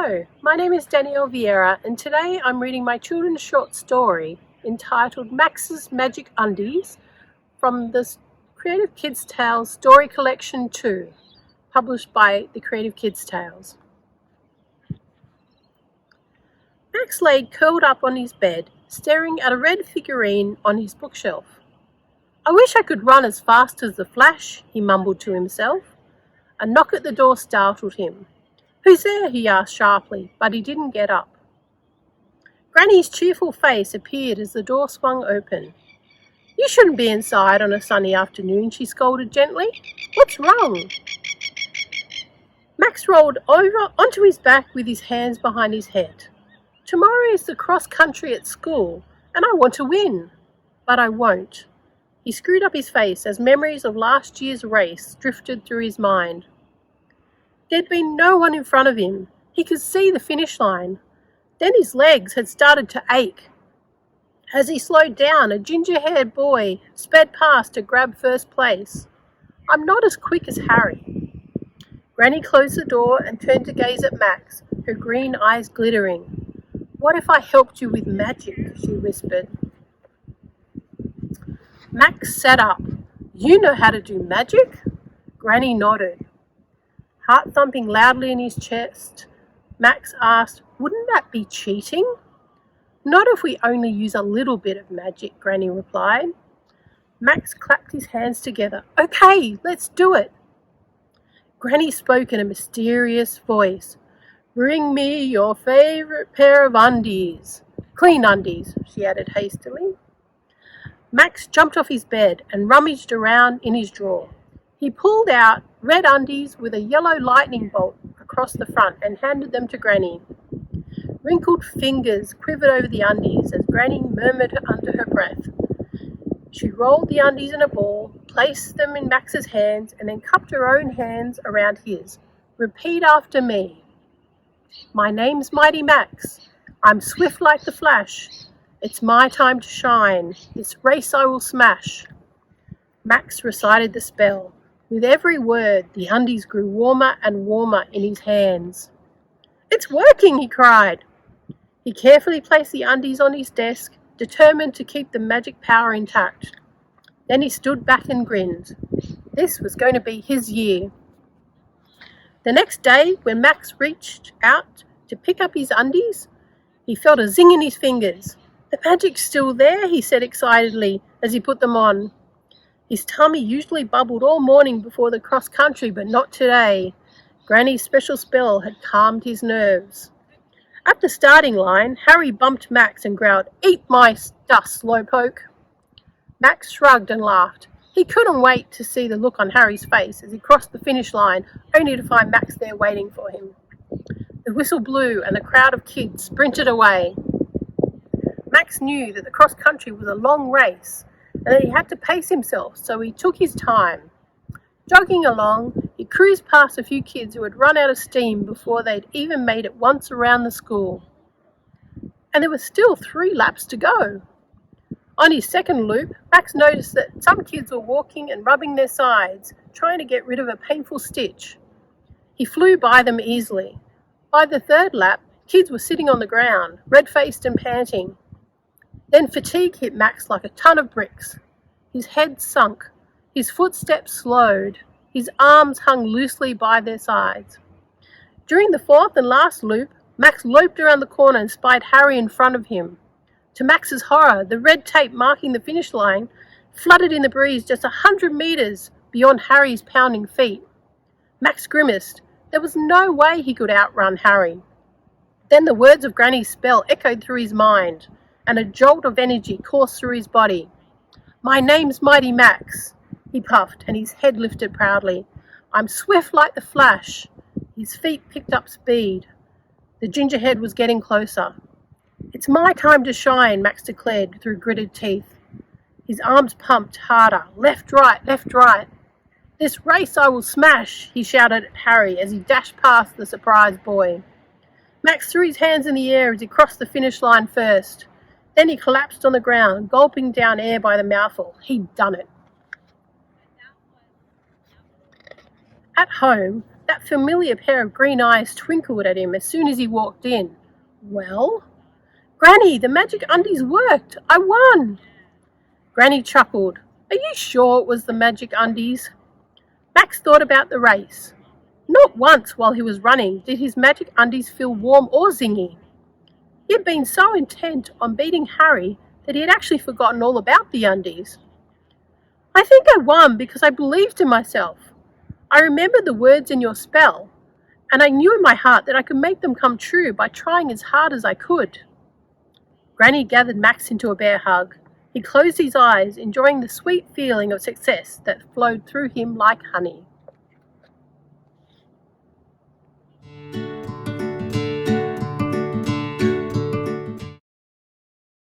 Hello, my name is Danielle Vieira and today I'm reading my children's short story entitled Max's Magic Undies from the Creative Kids Tales Story Collection 2, published by the Creative Kids Tales. Max lay curled up on his bed, staring at a red figurine on his bookshelf. "I wish I could run as fast as the Flash," he mumbled to himself. A knock at the door startled him. "Who's there?" he asked sharply, but he didn't get up. Granny's cheerful face appeared as the door swung open. "You shouldn't be inside on a sunny afternoon," she scolded gently. "What's wrong?" Max rolled over onto his back with his hands behind his head. "Tomorrow is the cross country at school, and I want to win. But I won't." He screwed up his face as memories of last year's race drifted through his mind. There'd been no one in front of him. He could see the finish line. Then his legs had started to ache. As he slowed down, a ginger-haired boy sped past to grab first place. "I'm not as quick as Harry." Granny closed the door and turned to gaze at Max, her green eyes glittering. "What if I helped you with magic?" she whispered. Max sat up. "You know how to do magic?" Granny nodded. Heart thumping loudly in his chest, Max asked, "Wouldn't that be cheating?" "Not if we only use a little bit of magic," Granny replied. Max clapped his hands together. "Okay, let's do it." Granny spoke in a mysterious voice. "Bring me your favorite pair of undies. Clean undies," she added hastily. Max jumped off his bed and rummaged around in his drawer. He pulled out red undies with a yellow lightning bolt across the front and handed them to Granny. Wrinkled fingers quivered over the undies as Granny murmured under her breath. She rolled the undies in a ball, placed them in Max's hands, and then cupped her own hands around his. "Repeat after me. My name's Mighty Max. I'm swift like the Flash. It's my time to shine. This race I will smash." Max recited the spell. With every word, the undies grew warmer and warmer in his hands. "It's working!" he cried. He carefully placed the undies on his desk, determined to keep the magic power intact. Then he stood back and grinned. This was going to be his year. The next day, when Max reached out to pick up his undies, he felt a zing in his fingers. "The magic's still there," he said excitedly as he put them on. His tummy usually bubbled all morning before the cross country, but not today. Granny's special spell had calmed his nerves. At the starting line, Harry bumped Max and growled, "Eat my dust, slowpoke." Max shrugged and laughed. He couldn't wait to see the look on Harry's face as he crossed the finish line, only to find Max there waiting for him. The whistle blew and the crowd of kids sprinted away. Max knew that the cross country was a long race and that he had to pace himself, so he took his time. Jogging along, he cruised past a few kids who had run out of steam before they'd even made it once around the school. And there were still 3 laps to go. On his second loop, Max noticed that some kids were walking and rubbing their sides, trying to get rid of a painful stitch. He flew by them easily. By the 3rd lap, kids were sitting on the ground, red-faced and panting. Then fatigue hit Max like a ton of bricks. His head sunk, his footsteps slowed, his arms hung loosely by their sides. During the 4th and last loop, Max loped around the corner and spied Harry in front of him. To Max's horror, the red tape marking the finish line fluttered in the breeze just 100 meters beyond Harry's pounding feet. Max grimaced. There was no way he could outrun Harry. Then the words of Granny's spell echoed through his mind, and a jolt of energy coursed through his body. "My name's Mighty Max," he puffed, and his head lifted proudly. "I'm swift like the Flash." His feet picked up speed. The gingerhead was getting closer. "It's my time to shine," Max declared through gritted teeth. His arms pumped harder. Left, right, left, right. "This race I will smash," he shouted at Harry as he dashed past the surprised boy. Max threw his hands in the air as he crossed the finish line first. Then he collapsed on the ground, gulping down air by the mouthful. He'd done it. At home, that That familiar pair of green eyes twinkled at him as soon as he walked in. "Well?" "Granny, the magic undies worked! I won!" Granny chuckled. "Are you sure it was the magic undies?" Max thought about the race. Not once while he was running did his magic undies feel warm or zingy. He had been so intent on beating Harry that he had actually forgotten all about the undies. "I think I won because I believed in myself. I remembered the words in your spell, and I knew in my heart that I could make them come true by trying as hard as I could." Granny gathered Max into a bear hug. He closed his eyes, enjoying the sweet feeling of success that flowed through him like honey.